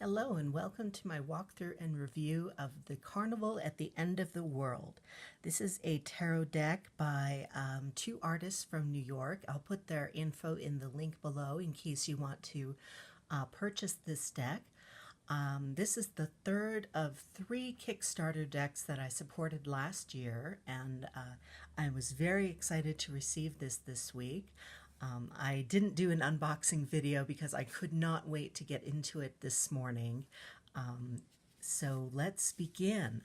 Hello and welcome to my walkthrough and review of the Carnival at the End of the World. This is a tarot deck by two artists from New York. I'll put their info in the link below in case you want to purchase this deck. This is the third of three Kickstarter decks that I supported last year, and I was very excited to receive this week. I didn't do an unboxing video because I could not wait to get into it this morning. So let's begin.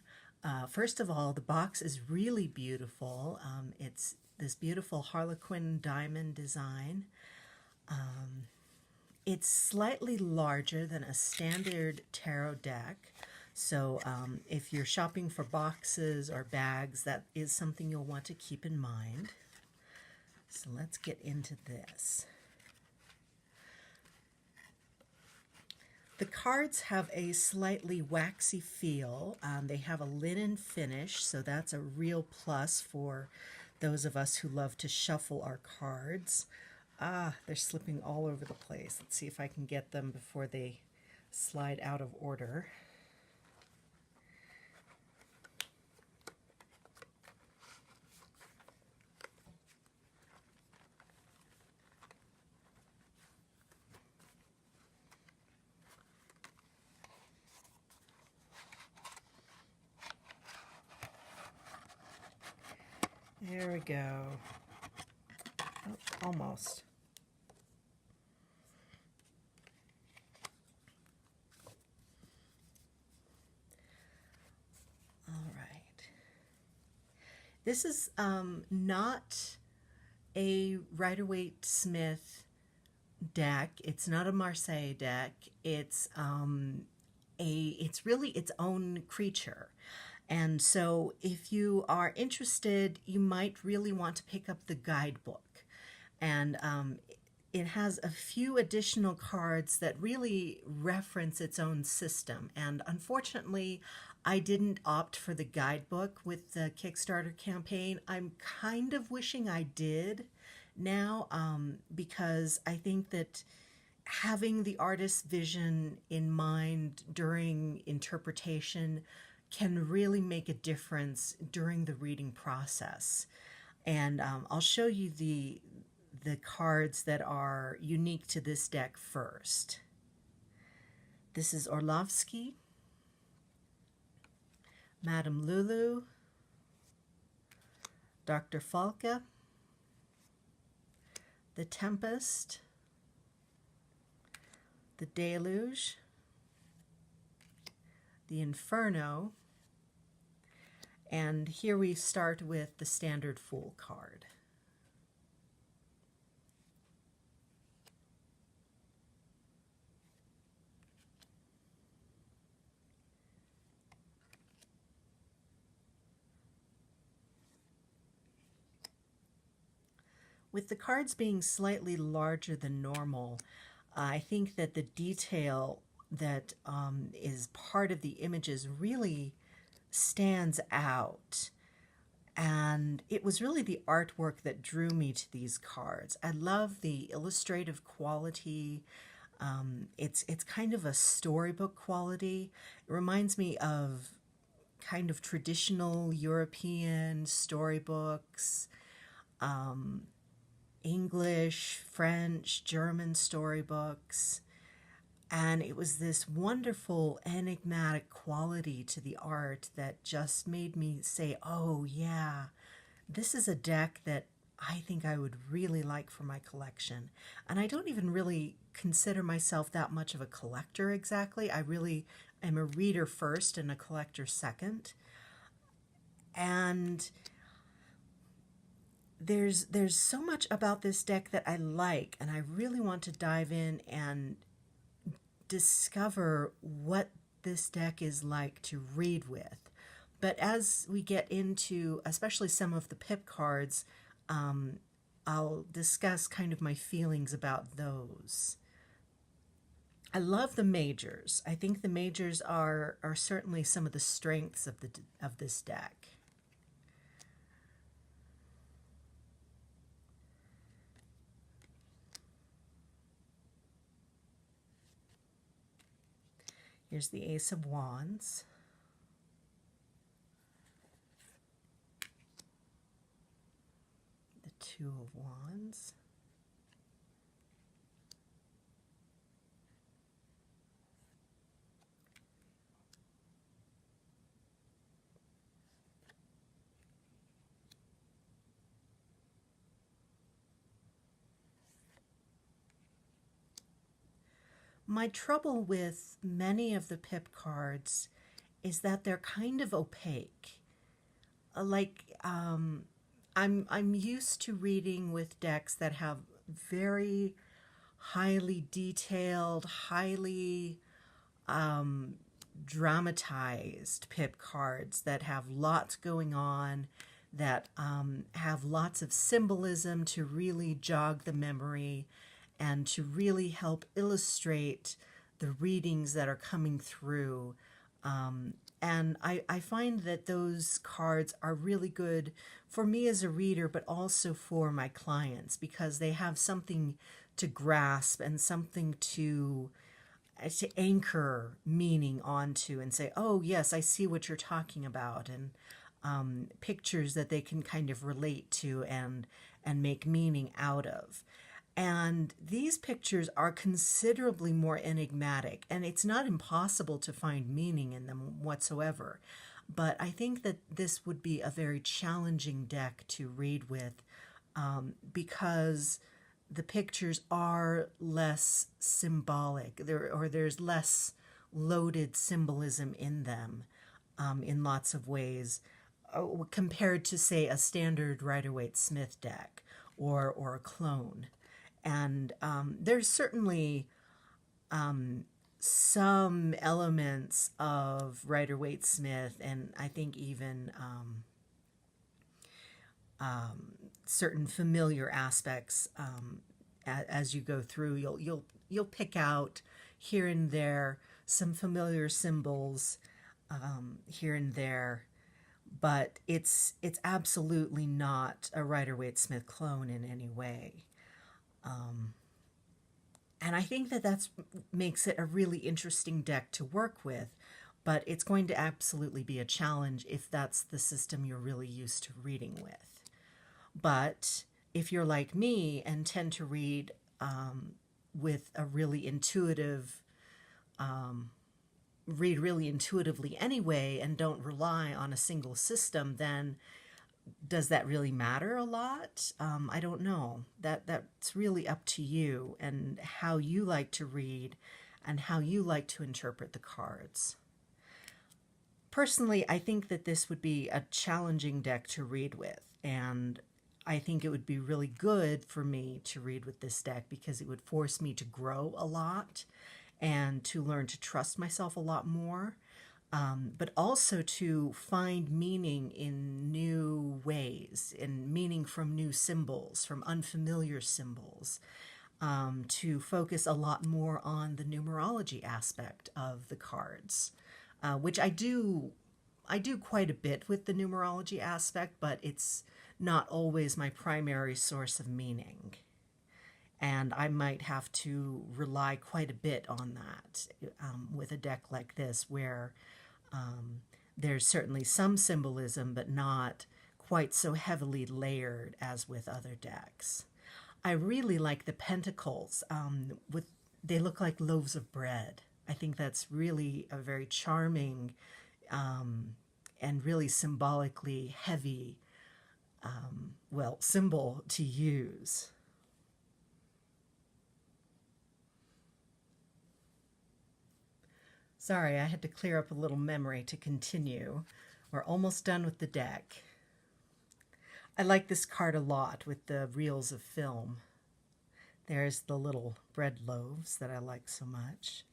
First of all, the box is really beautiful. It's this beautiful Harlequin diamond design. It's slightly larger than a standard tarot deck. So if you're shopping for boxes or bags, that is something you'll want to keep in mind. So let's get into this. The cards have a slightly waxy feel. They have a linen finish, so that's a real plus for those of us who love to shuffle our cards. They're slipping all over the place. Let's see if I can get them before they slide out of order. There we go. Oh, almost. All right. This is not a Rider-Waite-Smith deck. It's not a Marseille deck. It's really its own creature. And so if you are interested, you might really want to pick up the guidebook. And it has a few additional cards that really reference its own system. And unfortunately, I didn't opt for the guidebook with the Kickstarter campaign. I'm kind of wishing I did now, because I think that having the artist's vision in mind during interpretation can really make a difference during the reading process. And I'll show you the cards that are unique to this deck first. This is Orlovsky, Madame Lulu, Dr. Falke, the Tempest, the Deluge, the Inferno, and here we start with the standard Fool card. With the cards being slightly larger than normal, I think that the detail that is part of the images really stands out. And it was really the artwork that drew me to these cards. I love the illustrative quality. It's kind of a storybook quality. It reminds me of kind of traditional European storybooks, English, French, German storybooks. And it was this wonderful enigmatic quality to the art that just made me say, oh yeah, this is a deck that I think I would really like for my collection. And I don't even really consider myself that much of a collector exactly. I really am a reader first and a collector second. And there's so much about this deck that I like, and I really want to dive in and discover what this deck is like to read with. But as we get into especially some of the pip cards, I'll discuss kind of my feelings about those. I love the majors. I think the majors are certainly some of the strengths of this deck. Here's the Ace of Wands. The Two of Wands. My trouble with many of the pip cards is that they're kind of opaque. Like I'm used to reading with decks that have very highly detailed, highly dramatized pip cards that have lots going on, that have lots of symbolism to really jog the memory and to really help illustrate the readings that are coming through. And I find that those cards are really good for me as a reader, but also for my clients, because they have something to grasp and something to anchor meaning onto and say, oh, yes, I see what you're talking about, and pictures that they can kind of relate to and make meaning out of. And these pictures are considerably more enigmatic, and it's not impossible to find meaning in them whatsoever. But I think that this would be a very challenging deck to read with, because the pictures are less symbolic, there's less loaded symbolism in them, in lots of ways, compared to, say, a standard Rider-Waite-Smith deck or a clone. And there's certainly some elements of Rider-Waite-Smith, and I think even certain familiar aspects, as you go through. You'll pick out here and there some familiar symbols, here and there, but it's absolutely not a Rider-Waite-Smith clone in any way. And I think that makes it a really interesting deck to work with, but it's going to absolutely be a challenge if that's the system you're really used to reading with. But if you're like me and tend to read with a really intuitive, read really intuitively anyway and don't rely on a single system, then does that really matter a lot? I don't know. That's really up to you and how you like to read and how you like to interpret the cards. Personally, I think that this would be a challenging deck to read with, and I think it would be really good for me to read with this deck because it would force me to grow a lot and to learn to trust myself a lot more. But also to find meaning in new ways, and meaning from new symbols, from unfamiliar symbols, to focus a lot more on the numerology aspect of the cards, which I do quite a bit with the numerology aspect, but it's not always my primary source of meaning. And I might have to rely quite a bit on that with a deck like this, where there's certainly some symbolism, but not quite so heavily layered as with other decks. I really like the pentacles. They look like loaves of bread. I think that's really a very charming and really symbolically heavy, symbol to use. Sorry, I had to clear up a little memory to continue. We're almost done with the deck. I like this card a lot with the reels of film. There's the little bread loaves that I like so much.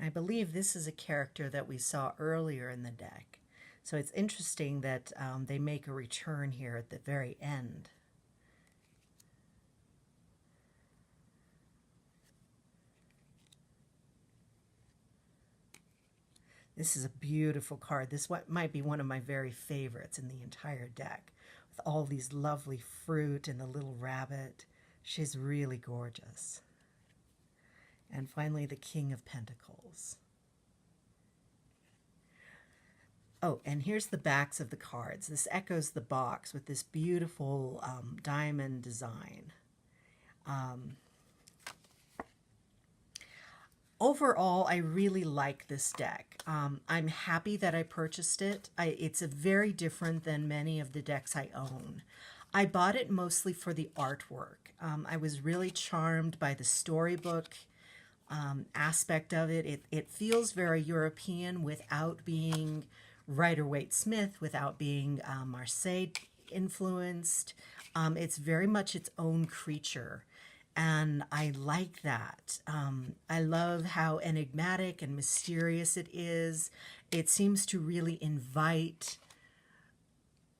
I believe this is a character that we saw earlier in the deck. So it's interesting that they make a return here at the very end. This is a beautiful card. This might be one of my very favorites in the entire deck, with all these lovely fruit and the little rabbit. She's really gorgeous. And finally, the King of Pentacles. Oh, and here's the backs of the cards. This echoes the box with this beautiful diamond design. Overall, I really like this deck. I'm happy that I purchased it. It's a very different than many of the decks I own. I bought it mostly for the artwork. I was really charmed by the storybook aspect of it. It feels very European without being Rider-Waite-Smith, without being Marseille influenced. It's very much its own creature. And I like that. I love how enigmatic and mysterious it is. It seems to really invite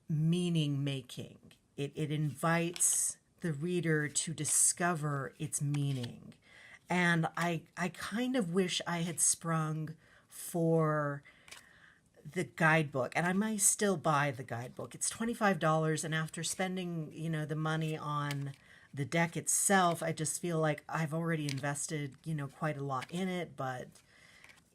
meaning making. It invites the reader to discover its meaning. And I kind of wish I had sprung for the guidebook, and I might still buy the guidebook. It's $25, and after spending, the money on the deck itself, I just feel like I've already invested, quite a lot in it. But,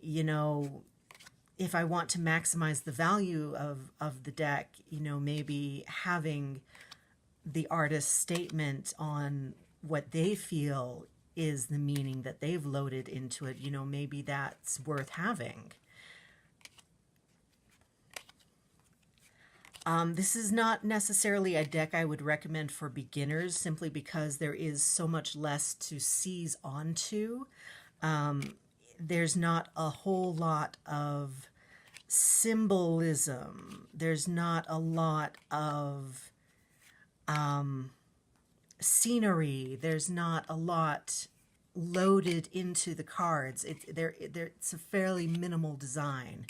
if I want to maximize the value of the deck, maybe having the artist's statement on what they feel is the meaning that they've loaded into it, maybe that's worth having. This is not necessarily a deck I would recommend for beginners, simply because there is so much less to seize onto. There's not a whole lot of symbolism. There's not a lot of scenery. There's not a lot loaded into the cards. It's a fairly minimal design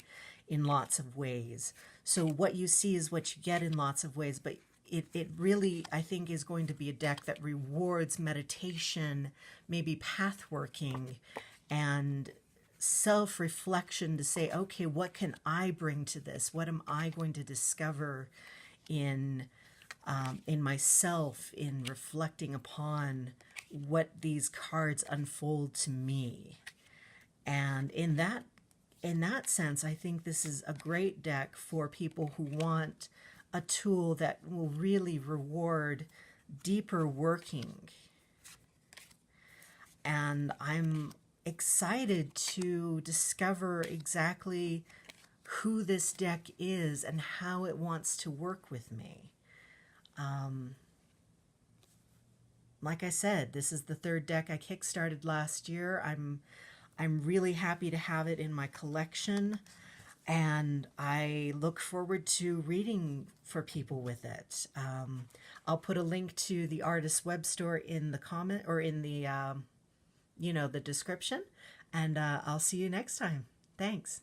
in lots of ways. So what you see is what you get in lots of ways, but it really, I think, is going to be a deck that rewards meditation, maybe path working, and self-reflection to say, okay, what can I bring to this? What am I going to discover in myself, in reflecting upon what these cards unfold to me? And in that sense, I think this is a great deck for people who want a tool that will really reward deeper working. And I'm excited to discover exactly who this deck is and how it wants to work with me. Like I said, this is the third deck I kickstarted last year. I'm really happy to have it in my collection, and I look forward to reading for people with it. I'll put a link to the artist's web store in the comment, or in the the description, and I'll see you next time. Thanks.